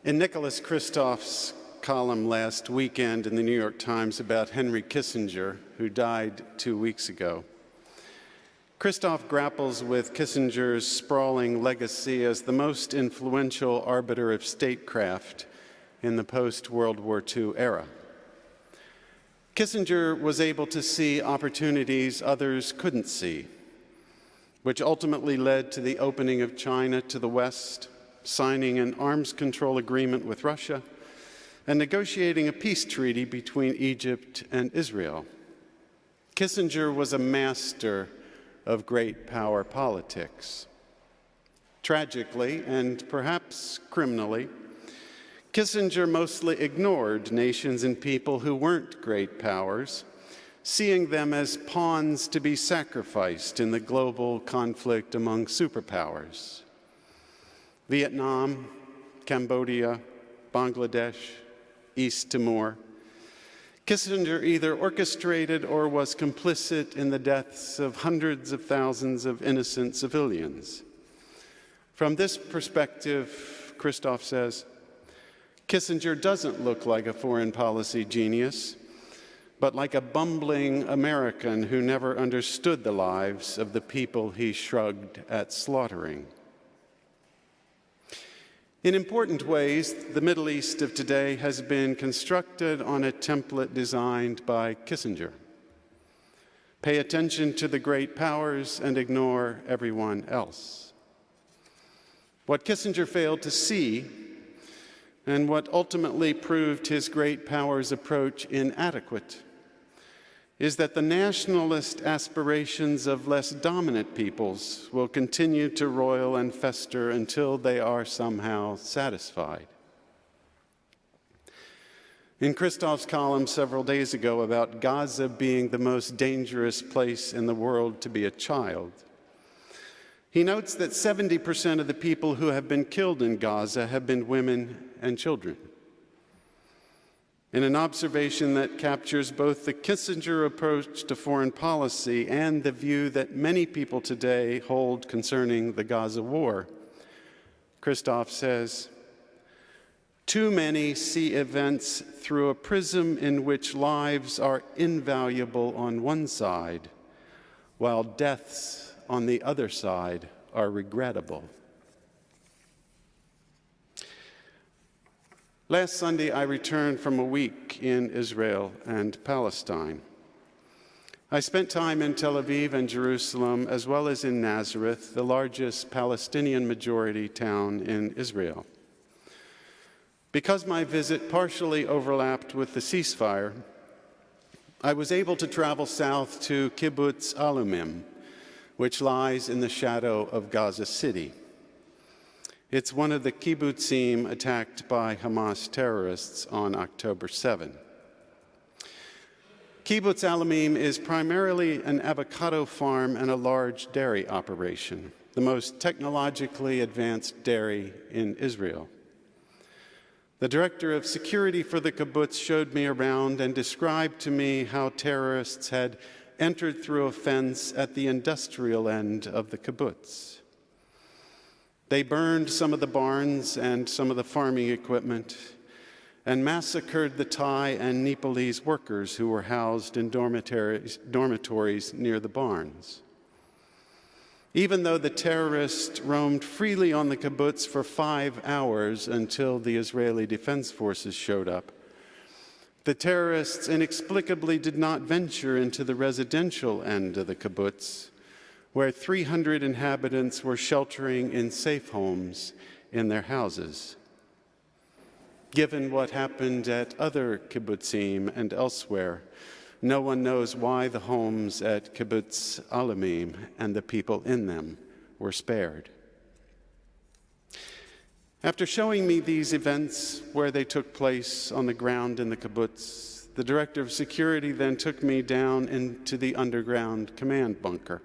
In Nicholas Kristof's column last weekend in the New York Times about Henry Kissinger, who died 2 weeks ago, Kristof grapples with Kissinger's sprawling legacy as the most influential arbiter of statecraft in the post-World War II era. Kissinger was able to see opportunities others couldn't see, which ultimately led to the opening of China to the West, signing an arms control agreement with Russia, and negotiating a peace treaty between Egypt and Israel. Kissinger was a master of great power politics. Tragically, and perhaps criminally, Kissinger mostly ignored nations and people who weren't great powers, seeing them as pawns to be sacrificed in the global conflict among superpowers. Vietnam, Cambodia, Bangladesh, East Timor. Kissinger either orchestrated or was complicit in the deaths of hundreds of thousands of innocent civilians. From this perspective, Kristof says, Kissinger doesn't look like a foreign policy genius, but like a bumbling American who never understood the lives of the people he shrugged at slaughtering. In important ways, the Middle East of today has been constructed on a template designed by Kissinger. Pay attention to the great powers and ignore everyone else. What Kissinger failed to see, and what ultimately proved his great powers approach inadequate, is that the nationalist aspirations of less dominant peoples will continue to roil and fester until they are somehow satisfied. In Kristof's column several days ago about Gaza being the most dangerous place in the world to be a child, he notes that 70% of the people who have been killed in Gaza have been women and children. In an observation that captures both the Kissinger approach to foreign policy and the view that many people today hold concerning the Gaza war, Kristof says, "Too many see events through a prism in which lives are invaluable on one side, while deaths on the other side are regrettable." Last Sunday, I returned from a week in Israel and Palestine. I spent time in Tel Aviv and Jerusalem, as well as in Nazareth, the largest Palestinian-majority town in Israel. Because my visit partially overlapped with the ceasefire, I was able to travel south to Kibbutz Alumim, which lies in the shadow of Gaza City. It's one of the kibbutzim attacked by Hamas terrorists on October 7. Kibbutz Alumim is primarily an avocado farm and a large dairy operation, the most technologically advanced dairy in Israel. The director of security for the kibbutz showed me around and described to me how terrorists had entered through a fence at the industrial end of the kibbutz. They burned some of the barns and some of the farming equipment and massacred the Thai and Nepalese workers who were housed in dormitories near the barns. Even though the terrorists roamed freely on the kibbutz for 5 hours until the Israeli Defense Forces showed up, the terrorists inexplicably did not venture into the residential end of the kibbutz, where 300 inhabitants were sheltering in safe homes in their houses. Given what happened at other kibbutzim and elsewhere, no one knows why the homes at Kibbutz Alumim and the people in them were spared. After showing me these events where they took place on the ground in the kibbutz, the director of security then took me down into the underground command bunker.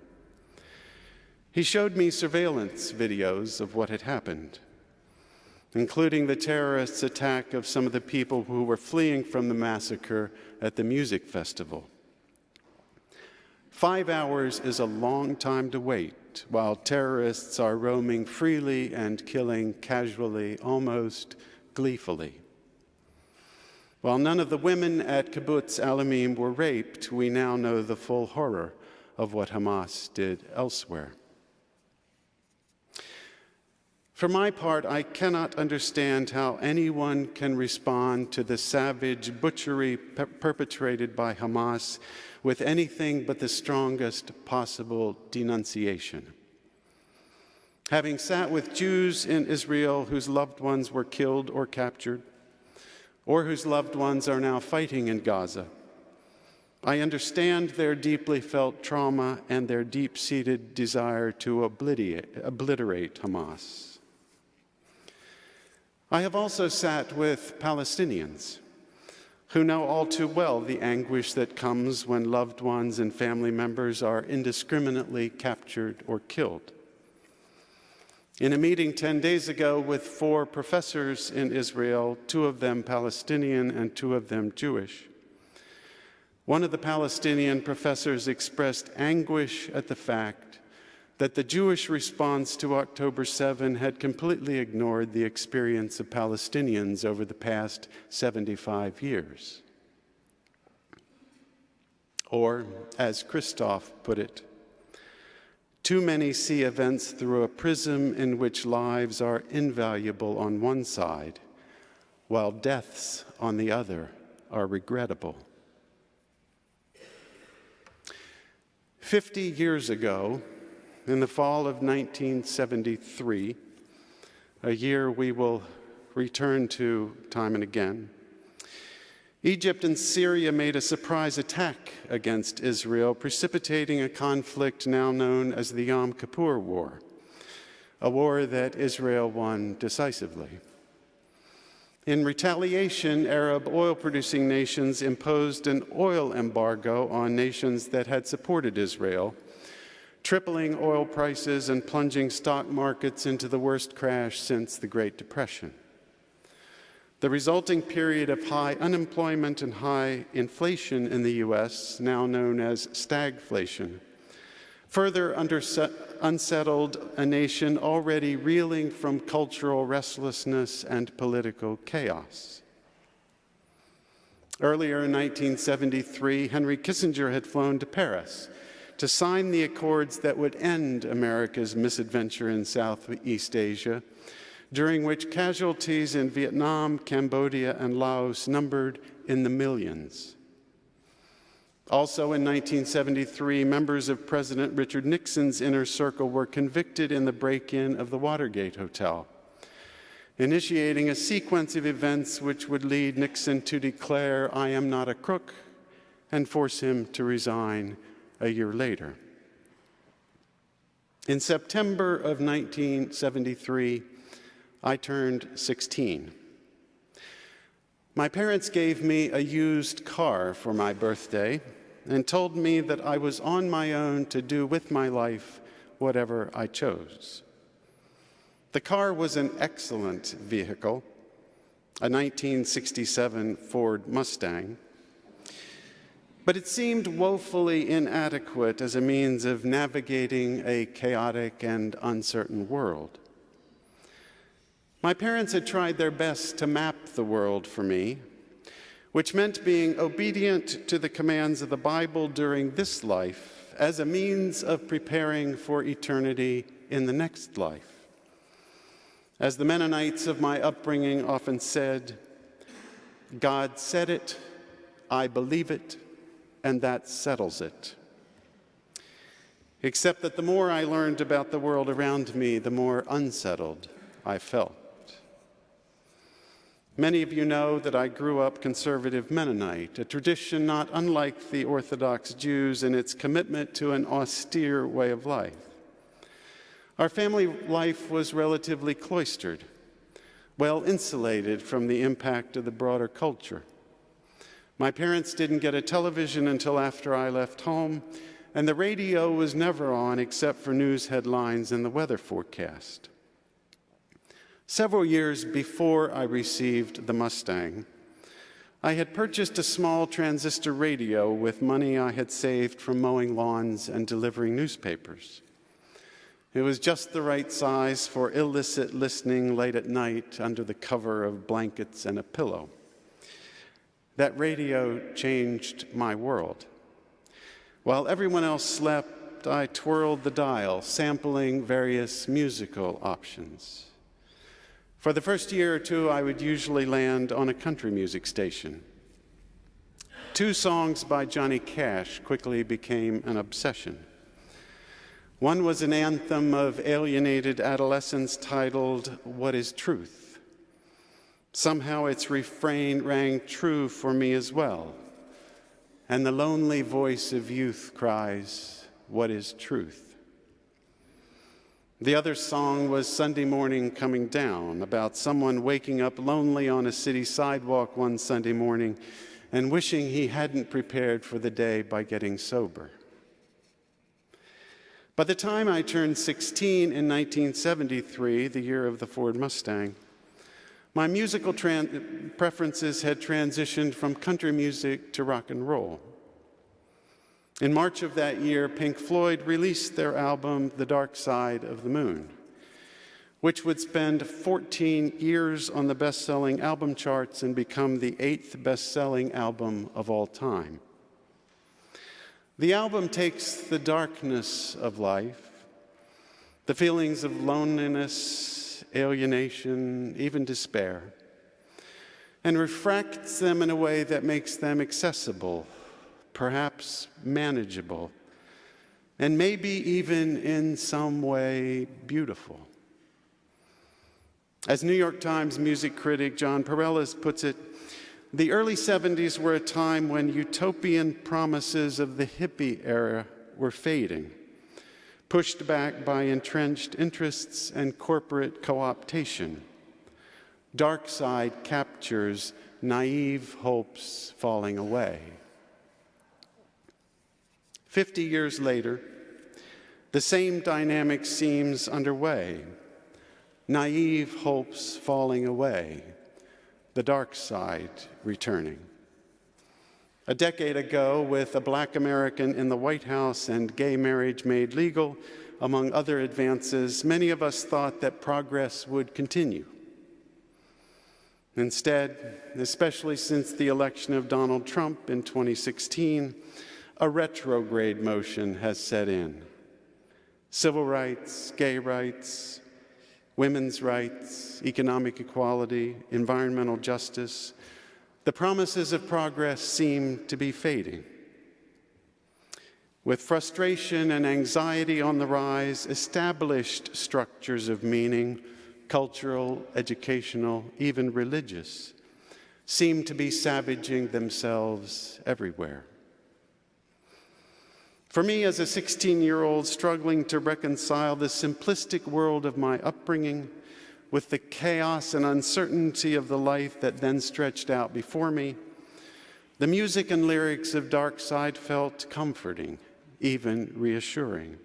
He showed me surveillance videos of what had happened, including the terrorists' attack of some of the people who were fleeing from the massacre at the music festival. 5 hours is a long time to wait while terrorists are roaming freely and killing casually almost gleefully. While none of the women at Kibbutz Alamim were raped, we now know the full horror of what Hamas did elsewhere. For my part, I cannot understand how anyone can respond to the savage butchery perpetrated by Hamas with anything but the strongest possible denunciation. Having sat with Jews in Israel whose loved ones were killed or captured, or whose loved ones are now fighting in Gaza, I understand their deeply felt trauma and their deep-seated desire to obliterate Hamas. I have also sat with Palestinians who know all too well the anguish that comes when loved ones and family members are indiscriminately captured or killed. In a meeting 10 days ago with 4 professors in Israel, 2 of them Palestinian and 2 of them Jewish, one of the Palestinian professors expressed anguish at the fact that the Jewish response to October 7 had completely ignored the experience of Palestinians over the past 75 years. Or, as Christoph put it, too many see events through a prism in which lives are invaluable on one side, while deaths on the other are regrettable. 50 years ago, in the fall of 1973, a year we will return to time and again, Egypt and Syria made a surprise attack against Israel, precipitating a conflict now known as the Yom Kippur War, a war that Israel won decisively. In retaliation, Arab oil-producing nations imposed an oil embargo on nations that had supported Israel, tripling oil prices and plunging stock markets into the worst crash since the Great Depression. The resulting period of high unemployment and high inflation in the U.S., now known as stagflation, further unsettled a nation already reeling from cultural restlessness and political chaos. Earlier in 1973, Henry Kissinger had flown to Paris to sign the accords that would end America's misadventure in Southeast Asia, during which casualties in Vietnam, Cambodia, and Laos numbered in the millions. Also in 1973, members of President Richard Nixon's inner circle were convicted in the break-in of the Watergate Hotel, initiating a sequence of events which would lead Nixon to declare, "I am not a crook," and force him to resign a year later. In September of 1973, I turned 16. My parents gave me a used car for my birthday and told me that I was on my own to do with my life whatever I chose. The car was an excellent vehicle, a 1967 Ford Mustang, but it seemed woefully inadequate as a means of navigating a chaotic and uncertain world. My parents had tried their best to map the world for me, which meant being obedient to the commands of the Bible during this life as a means of preparing for eternity in the next life. As the Mennonites of my upbringing often said, "God said it, I believe it, and that settles it." Except that the more I learned about the world around me, the more unsettled I felt. Many of you know that I grew up conservative Mennonite, a tradition not unlike the Orthodox Jews in its commitment to an austere way of life. Our family life was relatively cloistered, well insulated from the impact of the broader culture. My parents didn't get a television until after I left home, and the radio was never on except for news headlines and the weather forecast. Several years before I received the Mustang, I had purchased a small transistor radio with money I had saved from mowing lawns and delivering newspapers. It was just the right size for illicit listening late at night under the cover of blankets and a pillow. That radio changed my world. While everyone else slept, I twirled the dial, sampling various musical options. For the first year or two, I would usually land on a country music station. 2 songs by Johnny Cash quickly became an obsession. One was an anthem of alienated adolescence titled, "What is Truth?" Somehow its refrain rang true for me as well. And the lonely voice of youth cries, "What is truth?" The other song was Sunday Morning Coming Down, about someone waking up lonely on a city sidewalk one Sunday morning and wishing he hadn't prepared for the day by getting sober. By the time I turned 16 in 1973, the year of the Ford Mustang, my musical preferences had transitioned from country music to rock and roll. In March of that year, Pink Floyd released their album, The Dark Side of the Moon, which would spend 14 years on the best-selling album charts and become the 8th best-selling album of all time. The album takes the darkness of life, the feelings of loneliness, alienation, even despair, and refracts them in a way that makes them accessible, perhaps manageable, and maybe even in some way beautiful. As New York Times music critic John Pareles puts it, the early 70s were a time when utopian promises of the hippie era were fading, pushed back by entrenched interests and corporate co-optation. Dark Side captures naive hopes falling away. 50 years later, the same dynamic seems underway. Naive hopes falling away, the dark side returning. A decade ago, with a Black American in the White House and gay marriage made legal, among other advances, many of us thought that progress would continue. Instead, especially since the election of Donald Trump in 2016, a retrograde motion has set in. Civil rights, gay rights, women's rights, economic equality, environmental justice, the promises of progress seem to be fading. With frustration and anxiety on the rise, established structures of meaning, cultural, educational, even religious, seem to be savaging themselves everywhere. For me, as a 16-year-old struggling to reconcile the simplistic world of my upbringing with the chaos and uncertainty of the life that then stretched out before me, the music and lyrics of Dark Side felt comforting, even reassuring.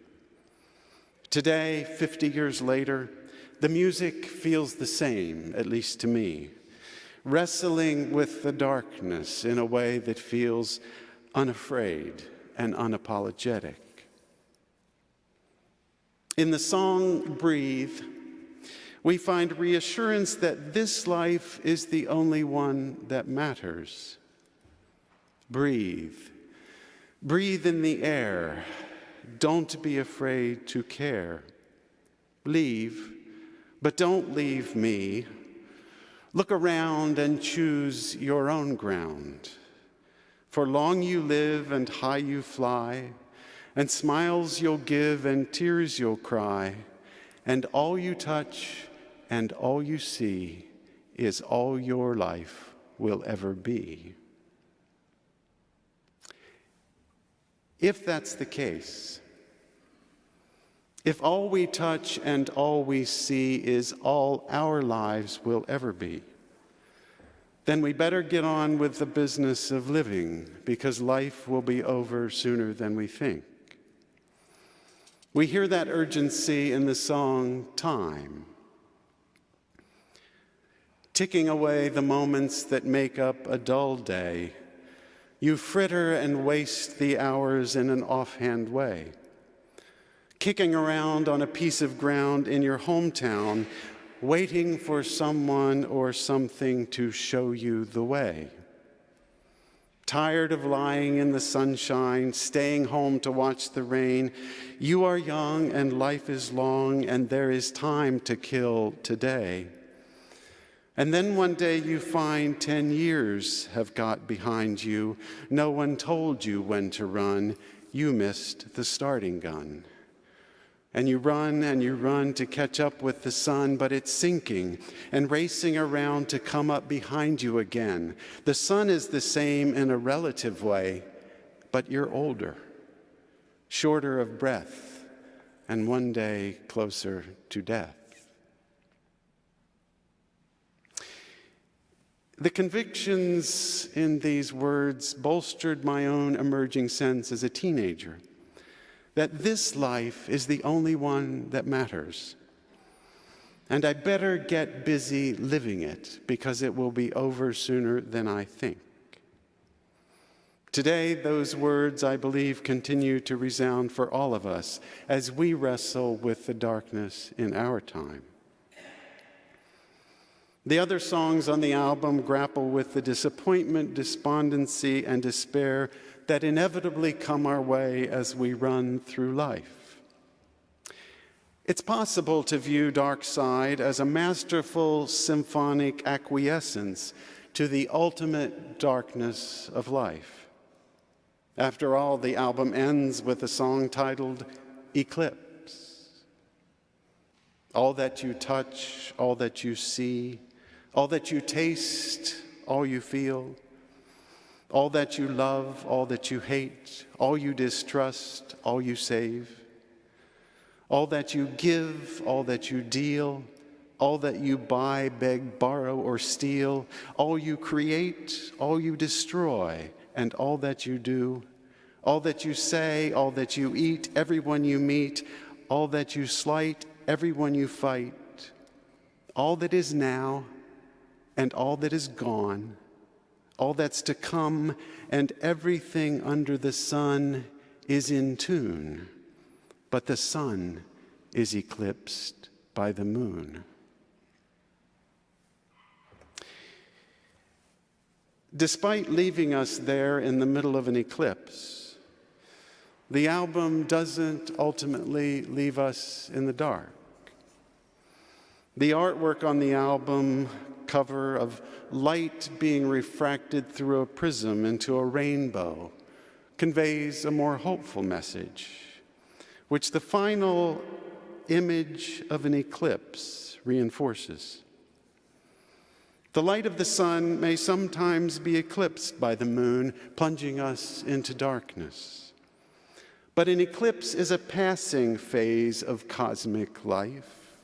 Today, 50 years later, the music feels the same, at least to me, wrestling with the darkness in a way that feels unafraid and unapologetic. In the song Breathe, we find reassurance that this life is the only one that matters. Breathe. Breathe in the air. Don't be afraid to care. Leave, but don't leave me. Look around and choose your own ground. For long you live and high you fly, and smiles you'll give and tears you'll cry, and all you touch and all you see is all your life will ever be. If that's the case, if all we touch and all we see is all our lives will ever be, then we better get on with the business of living, because life will be over sooner than we think. We hear that urgency in the song Time, ticking away the moments that make up a dull day. You fritter and waste the hours in an offhand way. kicking around on a piece of ground in your hometown, waiting for someone or something to show you the way. Tired of lying in the sunshine, staying home to watch the rain, you are young and life is long and there is time to kill today. And then one day you find 10 years have got behind you. No one told you when to run. You missed the starting gun. And you run to catch up with the sun, but it's sinking and racing around to come up behind you again. The sun is the same in a relative way, but you're older, shorter of breath, and one day closer to death. The convictions in these words bolstered my own emerging sense as a teenager that this life is the only one that matters. And I better get busy living it because it will be over sooner than I think. Today, those words, I believe, continue to resound for all of us as we wrestle with the darkness in our time. The other songs on the album grapple with the disappointment, despondency, and despair that inevitably come our way as we run through life. It's possible to view Dark Side as a masterful symphonic acquiescence to the ultimate darkness of life. After all, the album ends with a song titled Eclipse. All that you touch, all that you see, all that you taste, all you feel, all that you love, all that you hate, all you distrust, all you save, all that you give, all that you deal, all that you buy, beg, borrow, or steal, all you create, all you destroy, and all that you do, all that you say, all that you eat, everyone you meet, all that you slight, everyone you fight, all that is now, and all that is gone, all that's to come, and everything under the sun is in tune, but the sun is eclipsed by the moon. Despite leaving us there in the middle of an eclipse, the album doesn't ultimately leave us in the dark. The artwork on the album cover of light being refracted through a prism into a rainbow conveys a more hopeful message, which the final image of an eclipse reinforces. The light of the sun may sometimes be eclipsed by the moon, plunging us into darkness. But an eclipse is a passing phase of cosmic life.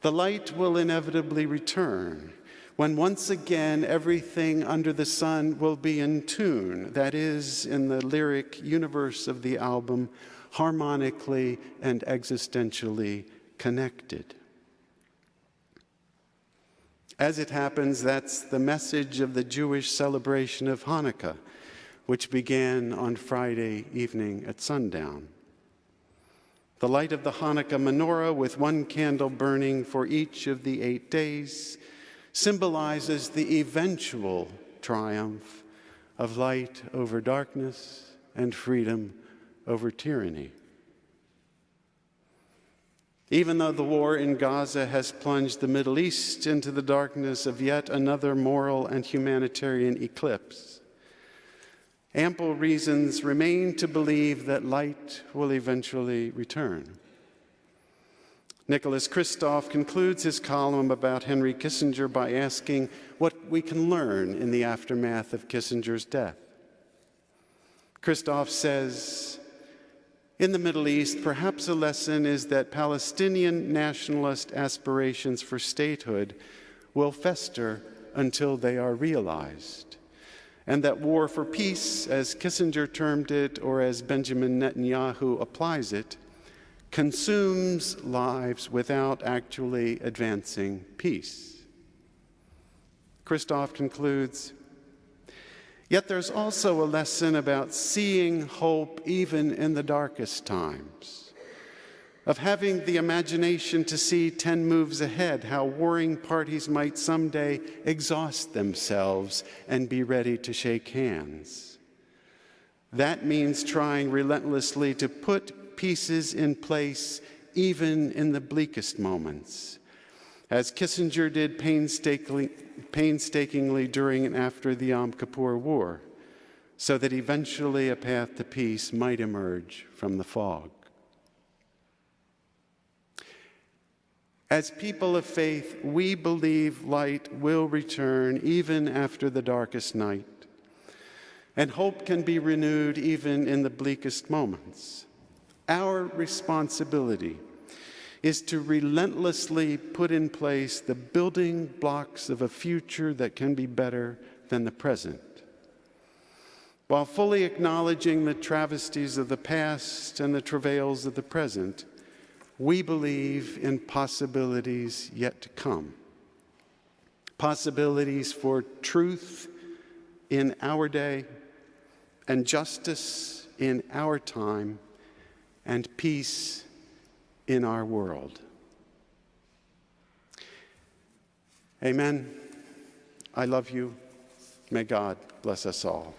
The light will inevitably return when once again everything under the sun will be in tune, that is, in the lyric universe of the album, harmonically and existentially connected. As it happens, that's the message of the Jewish celebration of Hanukkah, which began on Friday evening at sundown. The light of the Hanukkah menorah, with one candle burning for each of the 8 days, symbolizes the eventual triumph of light over darkness and freedom over tyranny. Even though the war in Gaza has plunged the Middle East into the darkness of yet another moral and humanitarian eclipse, ample reasons remain to believe that light will eventually return. Nicholas Kristof concludes his column about Henry Kissinger by asking what we can learn in the aftermath of Kissinger's death. Kristof says, in the Middle East, perhaps a lesson is that Palestinian nationalist aspirations for statehood will fester until they are realized, and that war for peace, as Kissinger termed it, or as Benjamin Netanyahu applies it, consumes lives without actually advancing peace. Kristof concludes, yet there's also a lesson about seeing hope even in the darkest times. of having the imagination to see 10 moves ahead, how warring parties might someday exhaust themselves and be ready to shake hands. That means trying relentlessly to put pieces in place even in the bleakest moments, as Kissinger did painstakingly during and after the Yom Kippur War, so that eventually a path to peace might emerge from the fog. As people of faith, we believe light will return even after the darkest night, and hope can be renewed even in the bleakest moments. Our responsibility is to relentlessly put in place the building blocks of a future that can be better than the present, while fully acknowledging the travesties of the past and the travails of the present. We believe in possibilities yet to come, possibilities for truth in our day, and justice in our time, and peace in our world. Amen. I love you. May God bless us all.